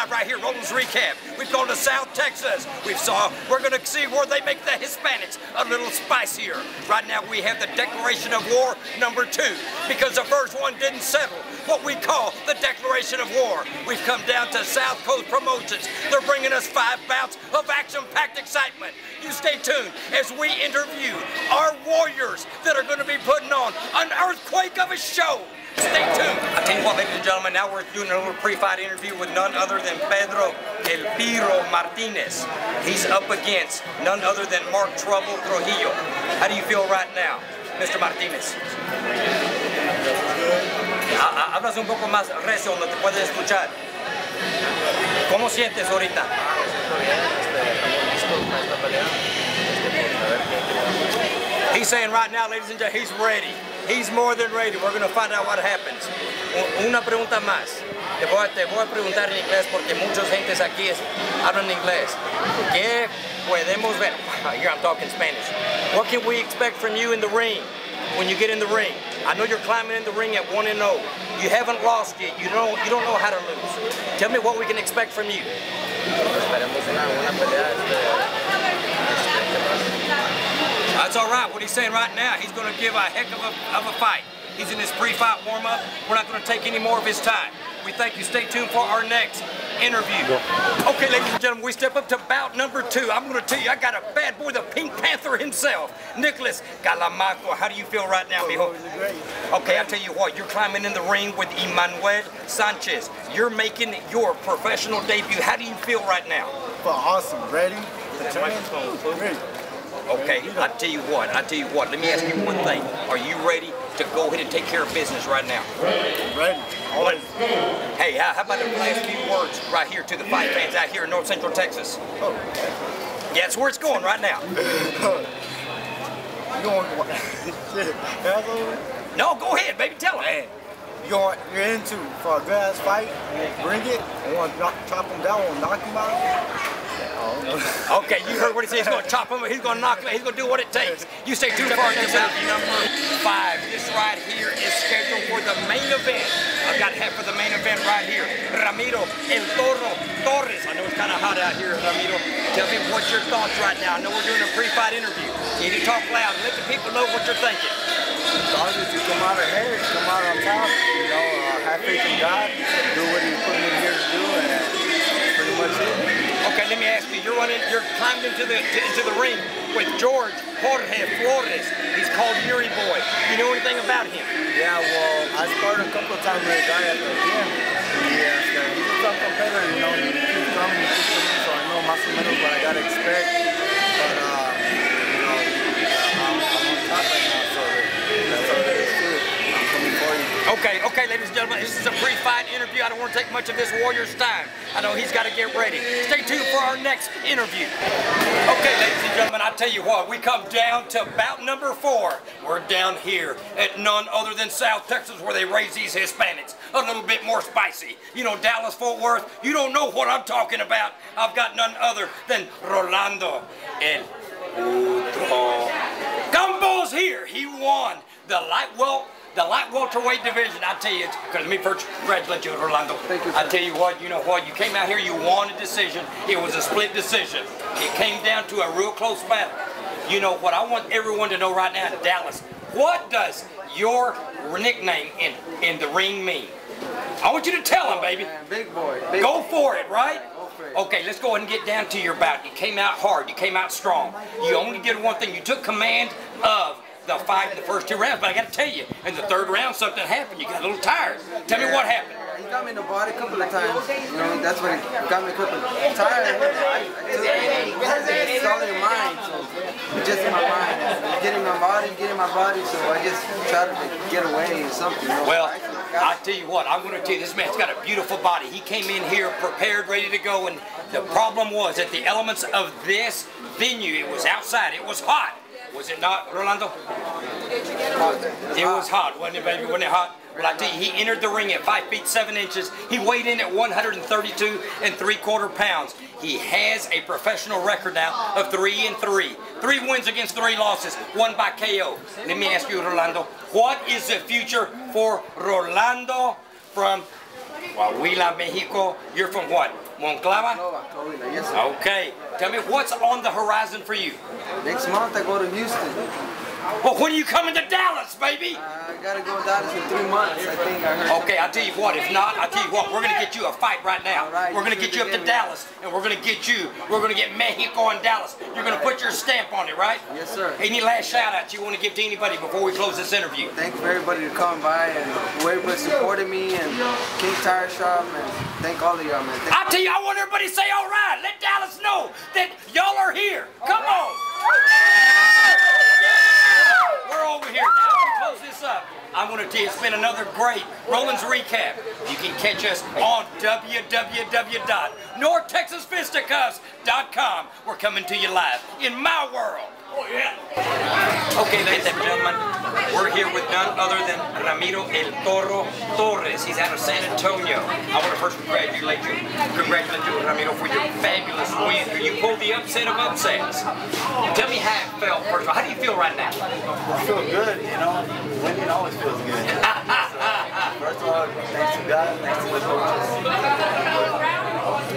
live right here, Roland's Recap. We've gone to South Texas. We're going to see where they make the Hispanics a little spicier. Right now we have the Declaration of War #2 because the first one didn't settle what we call the Declaration of War. We've come down to South Coast Promotions. They're bringing us 5 bouts of action-packed excitement. You stay tuned as we interview our warriors that are going to be putting on an earthquake of a show. Stay tuned. I tell you what, ladies and gentlemen, now we're doing a little pre-fight interview with none other than Pedro El Piro Martinez. He's up against none other than Mark Trouble Trujillo. How do you feel right now, Mr. Martinez? Hablas un poco más recio, no te puedes escuchar. ¿Cómo sientes ahorita? He's saying right now, ladies and gentlemen, he's ready. He's more than ready. We're going to find out what happens. Una pregunta más. Te voy a preguntar en inglés porque muchas gentes aquí hablan inglés. ¿Qué podemos ver? Here I'm talking Spanish. What can we expect from you in the ring when you get in the ring? I know you're climbing in the ring at 1-0. You haven't lost yet. You don't know how to lose. Tell me what we can expect from you. That's all right. What he's saying right now, he's going to give a heck of a fight. He's in his pre-fight warm-up. We're not going to take any more of his time. We thank you. Stay tuned for our next interview. Okay, ladies and gentlemen, we step up to bout #2. I'm going to tell you, I got a bad boy, the Pink Panther himself, Nicholas Calamaco. How do you feel right now, mijo? Great. Okay, I'll tell you what, you're climbing in the ring with Emmanuel Sanchez. You're making your professional debut. How do you feel right now? Well, awesome. Ready? Great. Okay, I tell you what, let me ask you one thing. Are you ready to go ahead and take care of business right now? Ready. Always. Hey, how about the last few words right here to the fight fans out here in North Central Texas? Oh. Yeah, that's where it's going right now. No, go ahead, baby, tell them. You're into for a good ass fight, bring it, and want to chop him down, knock him out. Okay, you heard what he said. He's going to chop him, he's going to knock him, he's going to do what it takes. You stay tuned for our next interview #5. This right here is scheduled for the main event. I've got half of the main event right here. Ramiro El Toro Torres. I know it's kind of hot out here, Ramiro. Tell me what's your thoughts right now. I know we're doing a pre-fight interview. You need to talk loud and let the people know what you're thinking. As long as you come out ahead, come out on top, you know, have faith in God, do what He put me here to do, and that's pretty much it. Okay, let me ask you. You're climbed into the ring with George Jorge Flores. He's called Yuri Boy. You know anything about him? Yeah, well, I sparred a couple of times with a guy at the gym. He's a tough competitor, you know. He keeps coming, so I know más o menos what I gotta expect. But you know, I'm on top right now, so that's all there is to it. I'm coming for you. Okay, ladies and gentlemen, this is a pre-fight interview. I don't want to take much of this warrior's time. I know he's got to get ready. Stay tuned for our next interview. Okay, ladies and gentlemen, I tell you what, we come down to bout #4. We're down here at none other than South Texas, where they raise these Hispanics a little bit more spicy. You know, Dallas, Fort Worth, you don't know what I'm talking about. I've got none other than Rolando El Piro. Gumbo's here. He won the light welterweight division. I tell you, let me first congratulate you, Rolando. Thank you, sir. I tell you what, you know what, you came out here, you won a decision. It was a split decision. It came down to a real close battle. You know what, I want everyone to know right now in Dallas, what does your nickname in the ring mean? I want you to tell them, baby. Man, big boy. Go for it, right? Go for it. Okay, let's go ahead and get down to your bout. You came out hard, you came out strong. You only did one thing, you took command of the fight in the first 2 rounds, but I got to tell you, in the 3rd round something happened. You got a little tired. Tell me what happened. He got me in the body a couple of times. You know, that's when he got me a couple of tired. It's all in your mind, so it's just in my mind. Getting my body, so I just try to get away or something. You know? Well, I tell you what, I'm going to tell you, this man's got a beautiful body. He came in here prepared, ready to go, and the problem was that the elements of this venue, it was outside, it was hot. Was it not, Rolando? It was hot, wasn't it, baby? Wasn't it hot? Well, I tell you, he entered the ring at 5 feet 7 inches. He weighed in at 132 3/4 pounds. He has a professional record now of 3-3. 3 wins against 3 losses, 1 by KO. Let me ask you, Rolando, what is the future for Rolando from Coahuila, Mexico? You're from what? Monclova? Yes, sir. Okay. Tell me what's on the horizon for you? Next month I go to Houston. Well, when are you coming to Dallas, baby? I gotta go to Dallas in 3 months, I think I heard. Okay, I'll tell you what, if not, I'll tell you what, we're gonna get you a fight right now. Right, we're gonna get you up to Dallas, and we're gonna get Mexico and Dallas. You're gonna put your stamp on it, right? Yes, sir. Any last shout out you want to give to anybody before we close this interview? Thank for everybody to come by and whoever supported me and King Tire Shop, and thank all of y'all, man. I tell you, I want everybody to say, all right, let Dallas know that y'all are here. Come on. We're over here. Now to close this up, I'm going to tell you it's been another great Roland's Recap. You can catch us on www.NorthTexasFisticuffs.com. We're coming to you live in my world. Oh, yeah. Okay, ladies and gentlemen, we're here with none other than Ramiro El Toro Torres. He's out of San Antonio. I want to first congratulate you, Ramiro, for your fabulous win. You pulled the upset of upsets. Tell me how it felt, first of all. How do you feel right now? I feel good, you know. Winning always feels good. First of all, thanks to God, thanks to the coaches.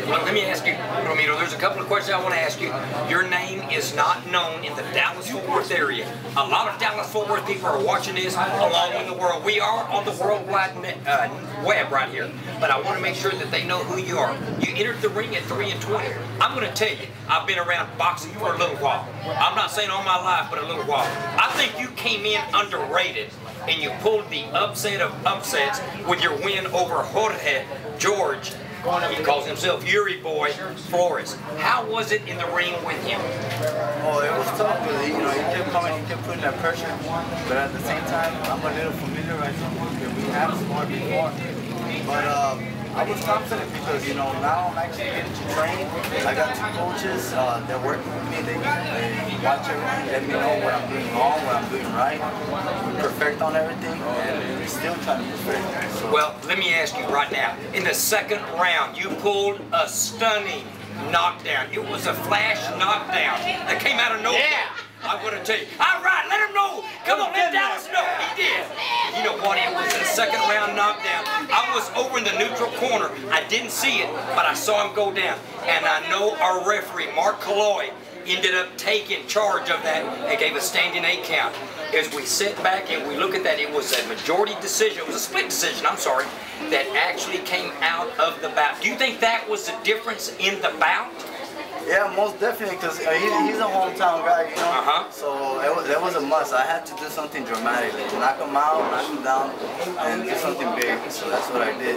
Well, let me ask you, Ramiro, there's a couple of questions I want to ask you. Your name is not known in the Dallas-Fort Worth area. A lot of Dallas-Fort Worth people are watching this along with the world. We are on the worldwide web right here, but I want to make sure that they know who you are. You entered the ring at 3-20. I'm going to tell you, I've been around boxing for a little while. I'm not saying all my life, but a little while. I think you came in underrated, and you pulled the upset of upsets with your win over George. He calls himself Yuri Boy Flores. How was it in the ring with him? Oh, it was tough because he kept coming, he kept putting that pressure. But at the same time, I'm a little familiar right now because we have sparred before. But I was confident because now I'm actually getting to train. I got 2 coaches that work with me. They watch everything, let me know what I'm doing wrong, what I'm doing right. We perfect on everything, and we're still trying to perfect. So. Well, let me ask you right now. In the 2nd round, you pulled a stunning knockdown. It was a flash knockdown that came out of nowhere. Yeah. I'm going to tell you. All right, let him know. Come on, let Dallas know. He did. You know what? It was a 2nd round knockdown. I was over in the neutral corner. I didn't see it, but I saw him go down. And I know our referee, Mark Colloy, ended up taking charge of that and gave a standing 8 count. As we sit back and we look at that, it was a majority decision. It was a split decision, I'm sorry, that actually came out of the bout. Do you think that was the difference in the bout? Yeah, most definitely, because he's a hometown guy, So that was a must. I had to do something dramatic, like knock him out, knock him down, and do something big. So that's what I did.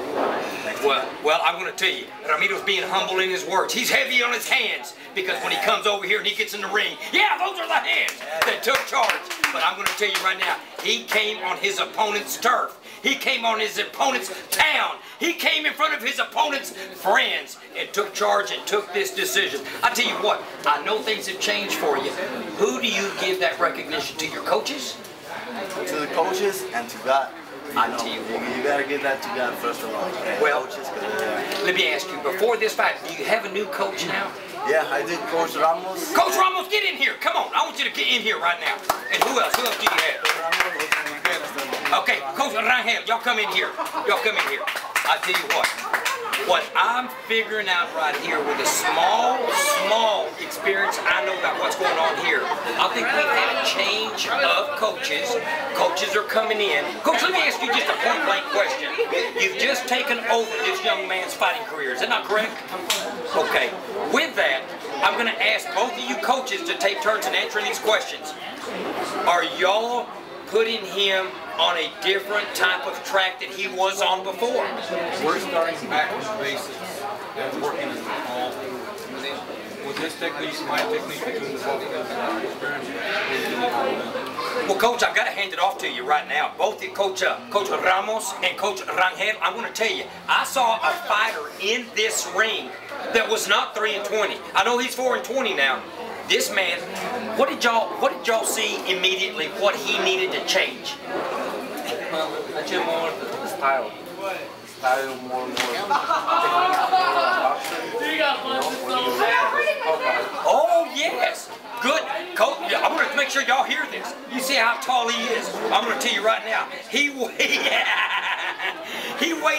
Well, I'm going to tell you, Ramiro's being humble in his words. He's heavy on his hands because when he comes over here and he gets in the ring, yeah, those are the hands that took charge. But I'm going to tell you right now, he came on his opponent's turf. He came on his opponent's town. He came in front of his opponent's friends and took charge and took this decision. I tell you what, I know things have changed for you. Who do you give that recognition to? Your coaches? To the coaches and to God. I tell you what. You gotta give that to God first of all. Well, let me ask you, before this fight, do you have a new coach now? Yeah, I did. Coach Ramos. Coach Ramos, get in here. Come on, I want you to get in here right now. And who else? Who else do you have? Okay, Coach Rangel, y'all come in here. Y'all come in here. I tell you what I'm figuring out right here with a small experience I know about what's going on here, I think we've had a change of coaches. Coaches are coming in. Coach, let me ask you just a point-blank question. You've just taken over this young man's fighting career. Is that not correct? Okay. With that, I'm going to ask both of you coaches to take turns in answering these questions. Are y'all putting him on a different type of track that he was on before? We're starting back with the basics and working all with his technique, my technique, between the both of us experience. Well, Coach, I've got to hand it off to you right now. Both Coach Ramos and Coach Rangel, I'm going to tell you, I saw a fighter in this ring that was not 3-20. I know he's 4-20 now. This man, what did y'all see immediately? What he needed to change? Well, I change more the style. Style more. Oh yes, good. Coach, I'm going to make sure y'all hear this. You see how tall he is. I'm going to tell you right now. He weighed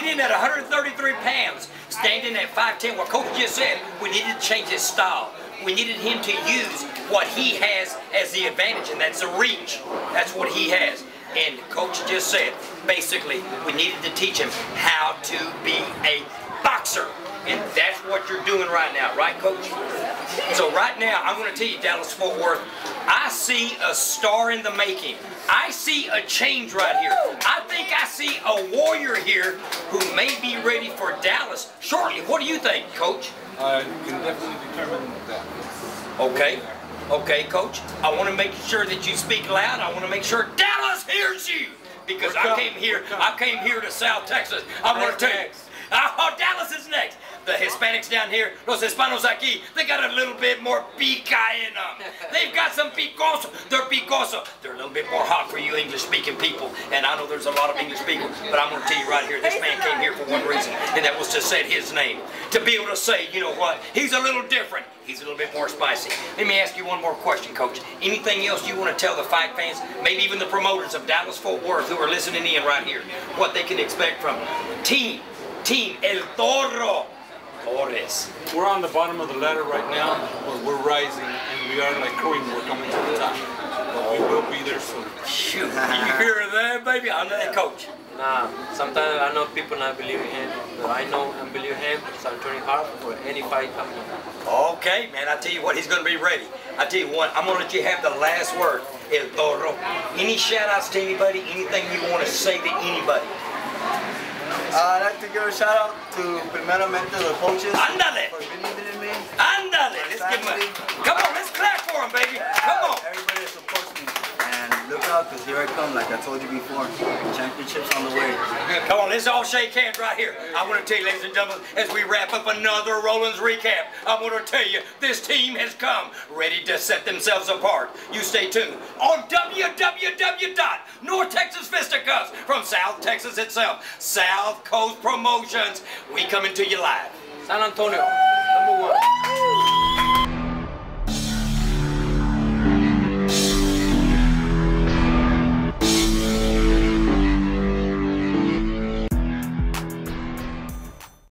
in at 133 pounds. standing at 5'10", what Coach just said, we needed to change his style. We needed him to use what he has as the advantage, and that's the reach. That's what he has. And Coach just said, basically, we needed to teach him how to be a boxer. And that's what you're doing right now, right, Coach? So right now, I'm going to tell you, Dallas-Fort Worth, I see a star in the making. I see a change right here. I think I see a warrior here who may be ready for Dallas shortly. What do you think, Coach? I can definitely determine that. Okay. Okay, Coach. I want to make sure that you speak loud. I want to make sure Dallas hears you. Because I came here to South Texas. I want to tell you. Oh, Dallas is next. The Hispanics down here, los Hispanos aquí, they got a little bit more pica in them. They've got some picoso. They're picoso. They're a little bit more hot for you English-speaking people. And I know there's a lot of English people, but I'm going to tell you right here, this man came here for one reason, and that was to say his name. To be able to say, you know what, he's a little different. He's a little bit more spicy. Let me ask you one more question, Coach. Anything else you want to tell the fight fans, maybe even the promoters of Dallas-Fort Worth who are listening in right here, what they can expect from Team El Toro Torres? We're on the bottom of the ladder right now, but we're rising, and we are like cream. We're coming to the top. But we will be there soon. Shoot, you hear that, baby? I'm the coach. Nah, sometimes I know people not believe in him, but I know and believe him, so I'm turning hard for any fight coming up. Okay, man, I tell you what, he's going to be ready. I tell you what, I'm going to let you have the last word, El Toro. Any shout-outs to anybody, anything you want to say to anybody? I'd like to give a shout out to primeramente the coaches Ándale. for believing in me. Ándale, let's give him a, come on, let's clap for him, baby. Come on. Everybody that supports me. And look out, because here I come, like I told you before. Championships on the way. Come on, let's all shake hands right here. I want to tell you, ladies and gentlemen, as we wrap up another Roland's recap, I want to tell you, this team has come ready to set themselves apart. You stay tuned on www.North Texas Fisticuffs from South Texas itself, South Coast Promotions. We coming to you live. San Antonio, #1.